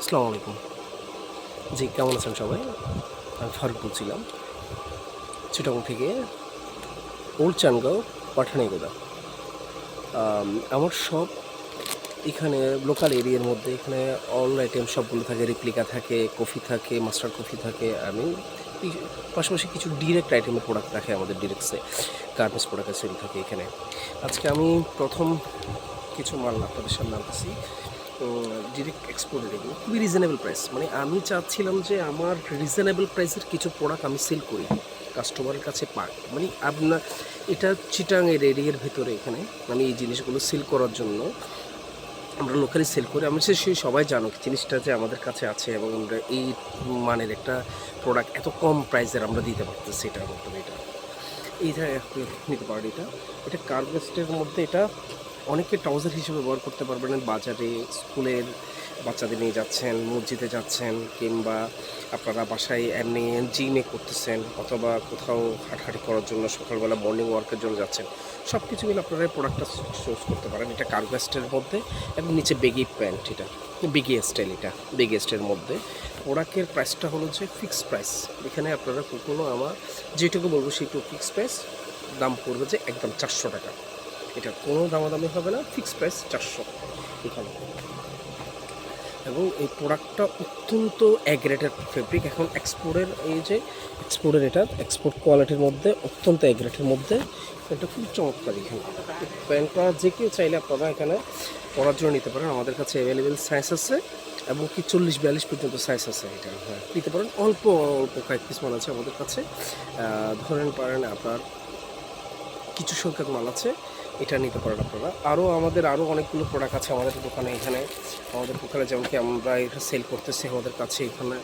আসসালামু আলাইকুম। জি, কেমন আছেন সবাই? আমি ফারুক বলছিলাম চিটাগং থেকে, ওল্ড চান্দগাঁও, পাঠানিগোদা। আমার শপ এখানে লোকাল এরিয়ার মধ্যে। এখানে অল আইটেম সবগুলো থাকে, রেপ্লিকা থাকে, কফি থাকে, মাস্টার কফি থাকে। পাশাপাশি কিছু ডিরেক্ট আইটেমের প্রোডাক্ট রাখে আমাদের ডিরেক্টসে, গার্মেন্টস প্রোডাক্টের সেল থাকে এখানে। আজকে আমি প্রথম কিছু মাল আপনাদের সামনে আনতেছি, ডিরেক্ট এক্সপোর্টেড। এগুলো খুবই রিজনেবল প্রাইস। মানে আমি চাচ্ছিলাম যে আমার রিজনেবল প্রাইসের কিছু প্রোডাক্ট আমি সেল করি, কাস্টমারের কাছে পাই। মানে আপনার এটা চিটাংয়ের এরিয়ার ভিতরে এখানে আমি এই জিনিসগুলো সেল করার জন্য আমরা লোকালি সেল করি। আমি সেই সবাই জানো জিনিসটা যে আমাদের কাছে আছে, এবং আমরা এই মানের একটা প্রোডাক্ট এত কম প্রাইসের আমরা দিতে পারতেছি। এটার মাধ্যমে এইটা নিতে পারেন। এটা কার্ভেস্টের মধ্যে। এটা অনেকে ট্রাউজার হিসেবে ব্যবহার করতে পারবেন। বাজারে স্কুলের বাচ্চাদের নিয়ে যাচ্ছেন, মসজিদে যাচ্ছেন, কিংবা আপনারা বাসায় এমনি জিমে করতেছেন, অথবা কোথাও হাঁটাহাঁটি করার জন্য সকালবেলা মর্নিং ওয়ার্কের জন্য যাচ্ছেন, সব কিছু মিলে আপনারা এই প্রোডাক্টটা চুজ করতে পারেন। এটা কার্ভেস্টের মধ্যে এবং নিচে বেগি প্যান্ট। এটা বেগি স্টাইল, এটা বেগি স্টাইলের মধ্যে। প্রোডাক্টের প্রাইসটা হলো যে ফিক্সড প্রাইস। এখানে আপনারা কোনো আমার যেটুকু বলবো সেইটুকু ফিক্সড প্রাইস। দাম পড়বে যে একদম 400 টাকা। এটা কোনো দামাদামি হবে না, ফিক্সড প্রাইস 400 এখানে। এবং এই প্রোডাক্টটা অত্যন্ত অ্যাগ্রেটেড ফেব্রিক। এখন এটা এক্সপোর্ট কোয়ালিটির মধ্যে, অত্যন্ত অ্যাগ্রেটের মধ্যে। এটা খুব চমৎকার। এখানে প্যান্টটা যে কেউ চাইলে আপনারা এখানে পরার জন্য নিতে পারেন। আমাদের কাছে অ্যাভেলেবেল সাইজ আছে, এবং কি 40-42 পর্যন্ত সাইজ আছে। এটা নিতে পারেন। অল্প অল্প কয়েক পিস মাল আছে আমাদের কাছে। ধরেন পারেন আপনার কিছু সংখ্যক মাল আছে, এটা নিতে পারেন আপনারা। আমাদের অনেকগুলো প্রোডাক্ট আছে আমাদের দোকানে। আমাদের দোকানে যেমন কি আমরা এটা সেল করতেছি আমাদের কাছে। এখানে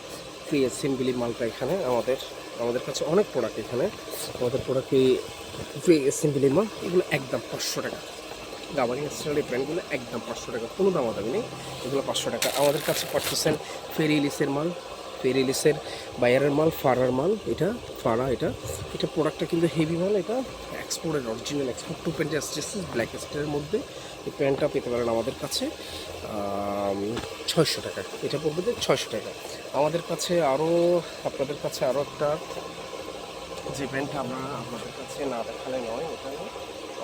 ফ্রি অ্যাসেম্বলি মালটা এখানে আমাদের কাছে অনেক প্রোডাক্ট। এখানে আমাদের প্রোডাক্ট ফ্রি অ্যাসেম্বলি মাল, এগুলো একদম 500 টাকা। গাবারিং স্টাইলের প্যান্টগুলো একদম 500 টাকা, কোনো দামাদামি নেই। এগুলো 500 টাকা। আমাদের কাছে পাচ্ছেন ফেরি ইলিশের মাল, ফেরি ইলিশের বায়ারের মাল, ফারার মাল। এটা প্রোডাক্টটা কিন্তু হেভি মাল। এটা এক্সপোর্টের অরিজিনাল এক্সপোর্ট 2 প্যান্ট আসছে ব্ল্যাক স্টাইলের মধ্যে। এই প্যান্টটা পেতে পারেন আমাদের কাছে 600 টাকা। এটা পড়বে যে 600 টাকা। আমাদের কাছে আপনাদের কাছে একটা যে প্যান্টটা আমরা আপনাদের কাছে না দেখালে নয়, এখানে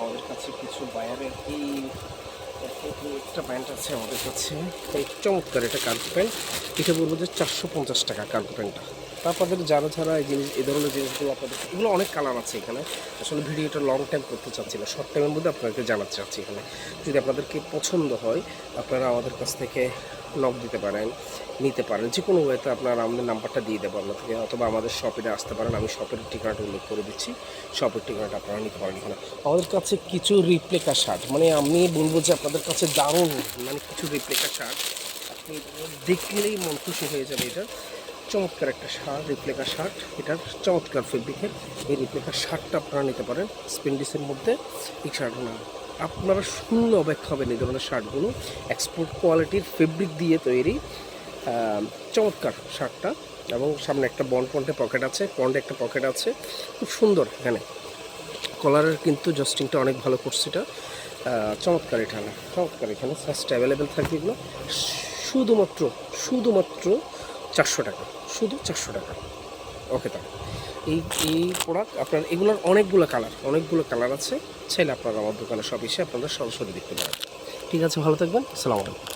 আমাদের কাছে কিছু বায়ারের একটা প্যান্ট আছে আমাদের কাছে। এই চমৎকার এটা কার্গো প্যান্ট। এটা বলবো যে 450 টাকা কার্গো প্যান্টটা। আপনাদের যারা এই ধরনের জিনিসগুলো, এগুলো অনেক কালার আছে এখানে। আসলে ভিডিওটা লং টাইম করতে চাচ্ছি না, শর্ট টাইমের মধ্যে আপনাদেরকে জানাতে চাচ্ছি। এখানে যদি আপনাদেরকে পছন্দ হয়, আপনারা আমাদের কাছ থেকে নক দিতে পারেন, নিতে পারেন। যে কোনো ওয়েতে আপনারা আমাদের নাম্বারটা দিয়ে দেবো আপনাদেরকে, অথবা আমাদের শপে আসতে পারেন। আমি শপের ঠিকানাটা উল্লেখ করে দিচ্ছি, শপের ঠিকানাটা আপনারা নিতে পারেন। এখানে আমাদের কাছে কিছু রিপ্লিকা শার্ট, মানে আমি বলবো যে আপনাদের কাছে দারুণ, মানে কিছু রিপ্লিকা শার্ট আপনি দেখলেই মন খুশি হয়ে যাবে। এটা চমৎকার একটা শার্ট, রিপ্লিকা শার্ট। এটার চমৎকার ফেব্রিকের এই রিপ্লিকা শার্টটা আপনারা নিতে পারেন স্পেন্ডিসের মধ্যে। এই শার্টগুলো আপনারা শুনলে অবাক হবেন। এই ধরনের শার্টগুলো এক্সপোর্ট কোয়ালিটির ফেব্রিক দিয়ে তৈরি, চমৎকার শার্টটা। এবং সামনে একটা পন্ডে একটা পকেট আছে, খুব সুন্দর। এখানে কলারের কিন্তু জাস্টিংটা অনেক ভালো করছে। এটা চমৎকার। চমৎকার। এখানে সাইজটা অ্যাভেলেবেল থাকবে। এগুলো শুধুমাত্র 400 টাকা, শুধু 400 টাকা। ওকে, তাহলে এই প্রোডাক্ট আপনার, এগুলোর অনেকগুলো কালার আছে। চাইলে আপনারা আমার দোকানে সব এসে আপনারা সরাসরি দেখতে পারেন। ঠিক আছে, ভালো থাকবেন। আসসালামু আলাইকুম।